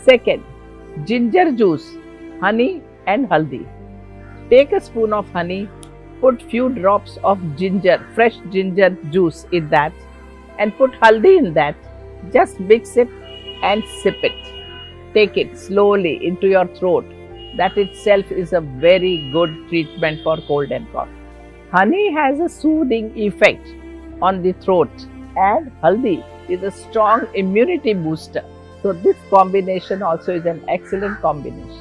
Second, ginger juice, honey and haldi. Take a spoon of honey, put few drops of ginger, fresh ginger juice in that, and put haldi in that. Just mix it and sip it. Take it slowly into your throat. That itself is a very good treatment for cold and cough. Honey has a soothing effect on the throat, and haldi is a strong immunity booster. So, this combination also is an excellent combination.